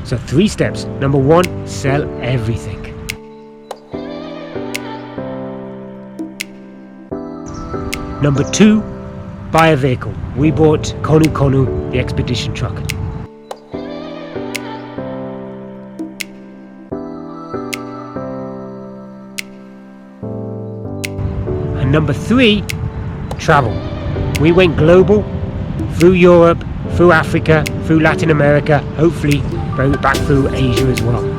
So 3 steps. Number 1, sell everything. Number 2, buy a vehicle. We bought Konu, the expedition truck. And number 3, travel. We went global, through Europe, through Africa, through Latin America, hopefully back through Asia as well.